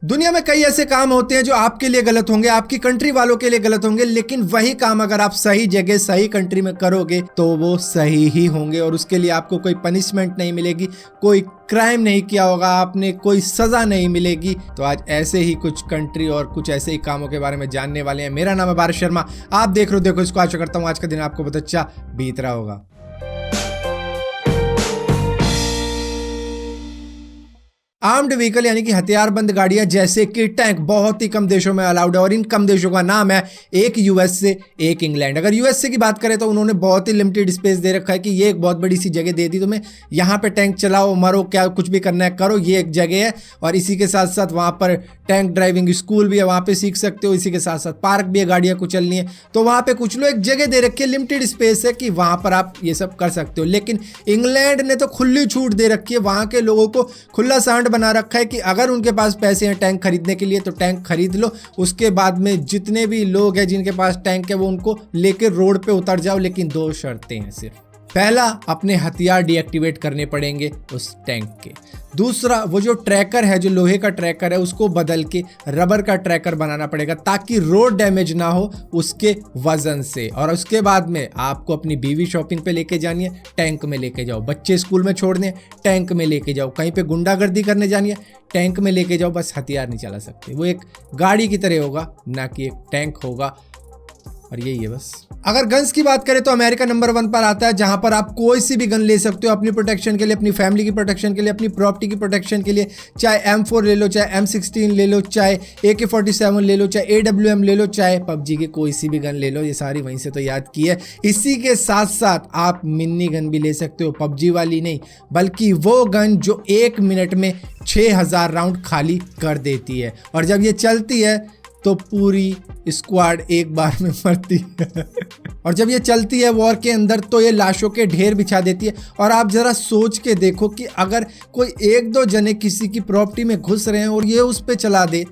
दुनिया में कई ऐसे काम होते हैं जो आपके लिए गलत होंगे, आपकी कंट्री वालों के लिए गलत होंगे, लेकिन वही काम अगर आप सही जगह सही कंट्री में करोगे तो वो सही ही होंगे और उसके लिए आपको कोई पनिशमेंट नहीं मिलेगी, कोई क्राइम नहीं किया होगा आपने, कोई सजा नहीं मिलेगी। तो आज ऐसे ही कुछ कंट्री और कुछ ऐसे ही कामों के बारे में जानने वाले हैं। मेरा नाम है भारत शर्मा, आप देख रहे हो देखो इसको। आशा करता हूँ आज का दिन आपको बहुत अच्छा बीत रहा होगा। आर्म्ड व्हीकल यानी कि हथियारबंद गाड़ियां जैसे कि टैंक बहुत ही कम देशों में अलाउड है और इन कम देशों का नाम है एक यूएसए, एक इंग्लैंड। अगर यूएसए की बात करें तो उन्होंने बहुत ही लिमिटेड स्पेस दे रखा है कि ये एक बहुत बड़ी सी जगह दे दी तुम्हें, यहाँ पे टैंक चलाओ, मरो, क्या कुछ भी करना है करो, ये एक जगह है। और इसी के साथ साथ वहाँ पर टैंक ड्राइविंग स्कूल भी है, वहाँ पे सीख सकते हो। इसी के साथ साथ पार्क भी है, गाड़ियाँ कुचलनी है तो वहाँ पे कुछ लोग एक जगह दे रखी है, लिमिटेड स्पेस है कि वहाँ पर आप ये सब कर सकते हो। लेकिन इंग्लैंड ने तो खुली छूट दे रखी है, वहाँ के लोगों को खुला सांड बना रखा है कि अगर उनके पास पैसे हैं टैंक खरीदने के लिए तो टैंक खरीद लो। उसके बाद में जितने भी लोग हैं जिनके पास टैंक है वो उनको लेकर रोड पे उतर जाओ, लेकिन दो शर्तें हैं सिर्फ। पहला, अपने हथियार डीएक्टिवेट करने पड़ेंगे उस टैंक के। दूसरा, वो जो ट्रैकर है, जो लोहे का ट्रैकर है, उसको बदल के रबर का ट्रैकर बनाना पड़ेगा ताकि रोड डैमेज ना हो उसके वजन से। और उसके बाद में आपको अपनी बीवी शॉपिंग पे लेके जानी है, टैंक में लेके जाओ। बच्चे स्कूल में छोड़ने, टैंक में लेके जाओ। कहीं पे गुंडागर्दी करने जानी है, टैंक में लेके जाओ। बस हथियार नहीं चला सकते, वो एक गाड़ी की तरह होगा, ना कि एक टैंक होगा। और यही है बस। अगर गन्स की बात करें तो अमेरिका नंबर 1 पर आता है, जहां पर आप कोई सी भी गन ले सकते हो अपनी प्रोटेक्शन के लिए, अपनी फैमिली की प्रोटेक्शन के लिए, अपनी प्रॉपर्टी की प्रोटेक्शन के लिए। चाहे M4 ले लो, चाहे M16 ले लो, चाहे AK-47 ले लो, चाहे AWM ले लो, चाहे PUBG की कोई सी भी गन ले लो। ये सारी वहीं से तो याद की है। इसी के साथ साथ आप मिनी गन भी ले सकते हो, PUBG वाली नहीं, बल्कि वो गन जो 1 मिनट में 6000 राउंड खाली कर देती है। और जब ये चलती है तो पूरी स्क्वाड एक बार में मरती है। और जब ये चलती है वॉर के अंदर तो ये लाशों के ढेर बिछा देती है। और आप जरा सोच के देखो कि अगर कोई 1-2 जने किसी की प्रॉपर्टी में घुस रहे हैं और ये उस पे चला दे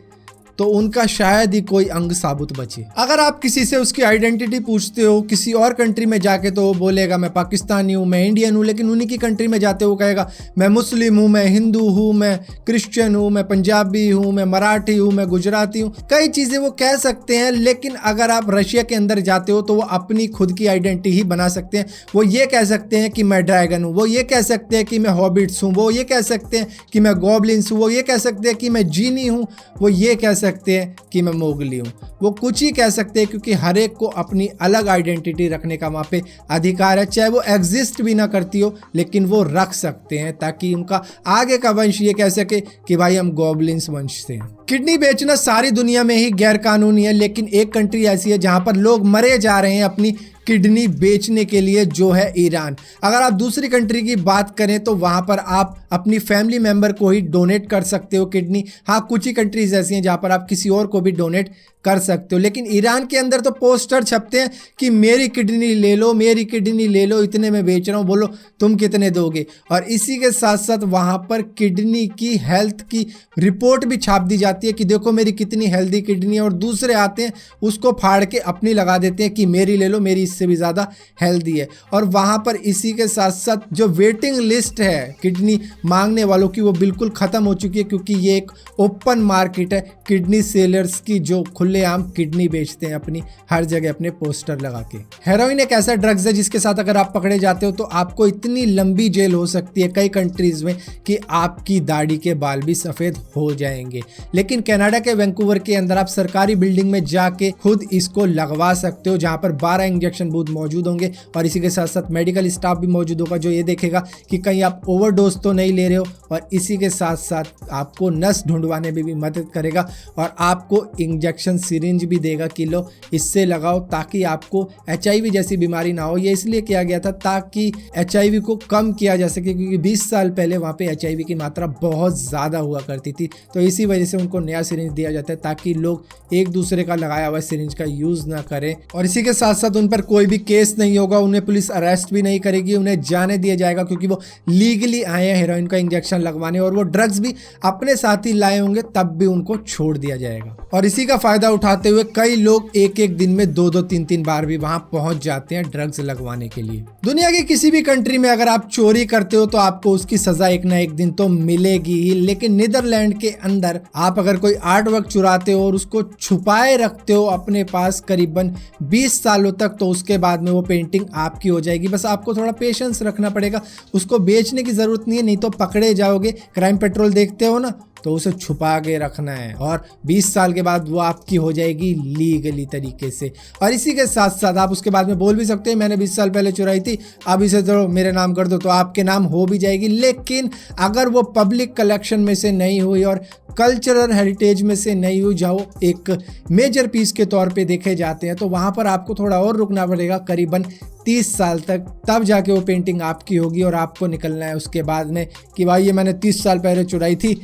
तो उनका शायद ही कोई अंग साबुत बचे। अगर आप किसी से उसकी आइडेंटिटी पूछते हो किसी और कंट्री में जाके तो वो बोलेगा मैं पाकिस्तानी हूँ, मैं इंडियन हूँ, लेकिन उन्हीं की कंट्री में जाते वो कहेगा मैं मुस्लिम हूँ, मैं हिंदू हूँ, मैं क्रिश्चियन हूँ, मैं पंजाबी हूँ, मैं मराठी हूँ, मैं गुजराती हूँ। कई चीज़ें वो कह सकते हैं, लेकिन अगर आप रशिया के अंदर जाते हो तो वो अपनी खुद की आइडेंटिटी ही बना सकते हैं। वो ये कह सकते हैं कि मैं ड्रैगन हूँ, वो ये कह सकते हैं कि मैं हॉबिट्स हूँ, वो ये कह सकते हैं कि मैं गॉब्लिन्स हूँ, वो ये कह सकते हैं कि मैं जीनी हूँ, वो ये कह सकते हैं कि मैं मोगली हूँ। वो कुछ ही कह सकते हैं क्योंकि हर एक को अपनी अलग आइडेंटिटी रखने का वहाँ पे अधिकार है। चाहे वो एग्जिस्ट भी ना करती हो लेकिन वो रख सकते हैं ताकि उनका आगे का वंश ये कह सके कि भाई हम गॉब्लिन्स वंश से हैं। किडनी बेचना सारी दुनिया में ही गैर कानूनी है, लेकिन एक कंट्री ऐसी है जहाँ पर लोग मरे जा रहे हैं अपनी किडनी बेचने के लिए, जो है ईरान। अगर आप दूसरी कंट्री की बात करें तो वहाँ पर आप अपनी फैमिली मेंबर को ही डोनेट कर सकते हो किडनी। हाँ, कुछ ही कंट्रीज ऐसी हैं जहाँ पर आप किसी और को भी डोनेट कर सकते हो, लेकिन ईरान के अंदर तो पोस्टर छपते हैं कि मेरी किडनी ले लो, मेरी किडनी ले लो, इतने में बेच रहा हूँ, बोलो तुम कितने दोगे। और इसी के साथ साथ वहाँ पर किडनी की हेल्थ की रिपोर्ट भी छाप दी जाती है कि देखो मेरी कितनी हेल्दी किडनी है। और दूसरे आते हैं उसको फाड़ के अपनी लगा देते हैं कि मेरी ले लो, मेरी इससे भी ज़्यादा हेल्दी है। और वहाँ पर इसी के साथ साथ जो वेटिंग लिस्ट है किडनी मांगने वालों की वो बिल्कुल ख़त्म हो चुकी है, क्योंकि ये एक ओपन मार्केट है किडनी सेलर्स की जो खुलेआम किडनी बेचते हैं अपनी हर जगह अपने पोस्टर लगा के। हेरोइन एक ऐसा ड्रग्स है जिसके साथ अगर आप पकड़े जाते हो तो आपको इतनी लंबी जेल हो सकती है कई कंट्रीज में कि आपकी दाढ़ी के बाल भी सफ़ेद हो जाएंगे। लेकिन कनाडा के वैंकूवर के अंदर आप सरकारी बिल्डिंग में जाके खुद इसको लगवा सकते हो, जहाँ पर 12 इंजेक्शन बूथ मौजूद होंगे और इसी के साथ साथ मेडिकल स्टाफ भी मौजूद होगा जो ये देखेगा कि कहीं आप ओवरडोज तो नहीं ले रहे हो। और इसी के साथ साथ आपको नस ढूंढवाने में भी मदद करेगा और आपको इंजेक्शन सिरिंज भी देगा कि लो इससे लगाओ ताकि आपको HIV जैसी बीमारी ना हो। ये इसलिए किया गया था ताकि HIV को कम किया जा सके, क्योंकि 20 साल पहले वहाँ पे HIV की मात्रा बहुत ज़्यादा हुआ करती थी। तो इसी वजह से उनको नया सिरिंज दिया जाता है ताकि लोग एक दूसरे का लगाया हुआ सिरिंज का यूज़ ना करें। और इसी के साथ साथ उन पर कोई भी केस नहीं होगा, उन्हें पुलिस अरेस्ट भी नहीं करेगी, उन्हें जाने दिया जाएगा क्योंकि वो लीगली आए हैं हेरोइन का इंजेक्शन लगवाने और वो ड्रग्स भी अपने साथ ही लाए होंगे, तब भी उनको छोड़ दिया जाएगा। और इसी का फायदा उठाते हुए कई लोग एक एक दिन में 2-2 3-3 बार भी वहां पहुंच जाते हैं ड्रग्स लगवाने के लिए। दुनिया की किसी भी कंट्री में अगर आप चोरी करते हो तो आपको उसकी सजा एक ना एक दिन तो मिलेगी ही, लेकिन नीदरलैंड के अंदर आप अगर कोई आर्ट वर्क चुराते हो और उसको छुपाए रखते हो अपने पास करीबन 20 सालों तक, तो उसके बाद में वो पेंटिंग आपकी हो जाएगी। बस आपको थोड़ा पेशेंस रखना पड़ेगा, उसको बेचने की जरूरत नहीं है, नहीं तो पकड़े जाओगे। क्राइम पेट्रोल देखते हो ना, तो उसे छुपा के रखना है और 20 साल के बाद वो आपकी हो जाएगी लीगली तरीके से। और इसी के साथ साथ आप उसके बाद में बोल भी सकते हैं मैंने 20 साल पहले चुराई थी, अब इसे तो मेरे नाम कर दो, तो आपके नाम हो भी जाएगी। लेकिन अगर वो पब्लिक कलेक्शन में से नहीं हुई और कल्चरल हेरिटेज में से नहीं हुई, जहाँ एक मेजर पीस के तौर पे देखे जाते हैं, तो वहाँ पर आपको थोड़ा और रुकना पड़ेगा करीबन 30 साल तक, तब जाके वो पेंटिंग आपकी होगी और आपको निकलना है उसके बाद में कि भाई ये मैंने 30 साल पहले चुराई थी,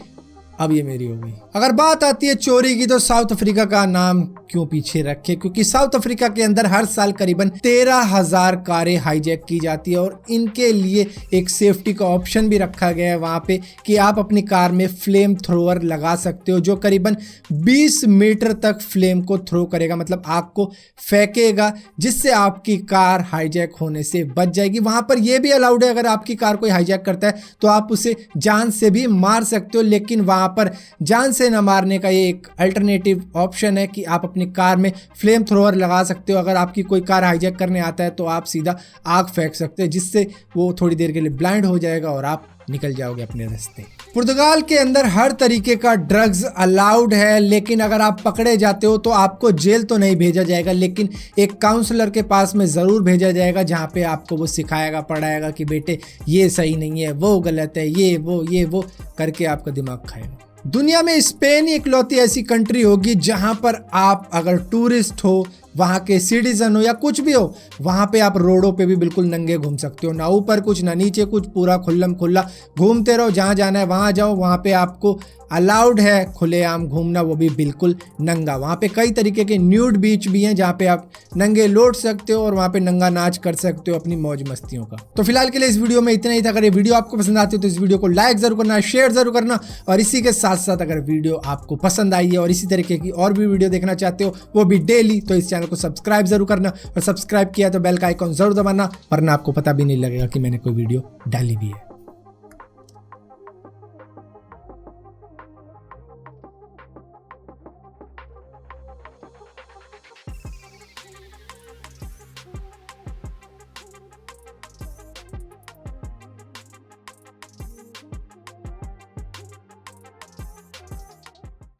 अब ये मेरी हो गई। अगर बात आती है चोरी की, तो साउथ अफ्रीका का नाम क्यों पीछे रखे, क्योंकि साउथ अफ्रीका के अंदर हर साल करीबन 13,000 कारें हाईजैक की जाती है और इनके लिए एक सेफ्टी का ऑप्शन भी रखा गया है वहां पे कि आप अपनी कार में फ्लेम थ्रोअर लगा सकते हो, जो करीबन 20 मीटर तक फ्लेम को थ्रो करेगा, मतलब आग को फेंकेगा, जिससे आपकी कार हाईजैक होने से बच जाएगी। वहां पर यह भी अलाउड है, अगर आपकी कार कोई हाईजैक करता है तो आप उसे जान से भी मार सकते हो, लेकिन वहां पर जान से न मारने का ये एक अल्टरनेटिव ऑप्शन है कि आप अपनी कार में फ्लेम थ्रोअर लगा सकते हो। अगर आपकी कोई कार हाईजैक करने आता है तो आप सीधा आग फेंक सकते हैं, जिससे वो थोड़ी देर के लिए ब्लाइंड हो जाएगा और आप निकल जाओगे अपने रास्ते। पुर्तगाल के अंदर हर तरीके का ड्रग्स अलाउड है, लेकिन अगर आप पकड़े जाते हो तो आपको जेल तो नहीं भेजा जाएगा, लेकिन एक काउंसलर के पास में ज़रूर भेजा जाएगा, जहाँ पे आपको वो सिखाएगा पढ़ाएगा कि बेटे ये सही नहीं है, वो गलत है, ये वो करके आपका दिमाग खाएगा। दुनिया में स्पेन ही इकलौती ऐसी कंट्री होगी जहां पर आप अगर टूरिस्ट हो, वहाँ के सिटीजन हो या कुछ भी हो, वहाँ पे आप रोडों पे भी बिल्कुल नंगे घूम सकते हो, ना ऊपर कुछ ना नीचे कुछ, पूरा खुल्लम खुल्ला घूमते रहो, जहाँ जाना है वहाँ जाओ। वहाँ पे आपको अलाउड है खुलेआम घूमना, वो भी बिल्कुल नंगा। वहाँ पे कई तरीके के न्यूड बीच भी हैं जहाँ पे आप नंगे लौट सकते हो और वहाँ पे नंगा नाच कर सकते हो अपनी मौज मस्तियों का। तो फिलहाल के लिए इस वीडियो में इतना ही था। अगर ये वीडियो आपको पसंद आती है तो इस वीडियो को लाइक जरूर करना, शेयर जरूर करना, और इसी के साथ साथ अगर वीडियो आपको पसंद आई है और इसी तरीके की और भी वीडियो देखना चाहते हो, वो भी डेली, तो इस चैनल को सब्सक्राइब जरूर करना, और सब्सक्राइब किया तो बेल का आइकॉन जरूर दबाना, वरना आपको पता भी नहीं लगेगा कि मैंने कोई वीडियो डाली भी है।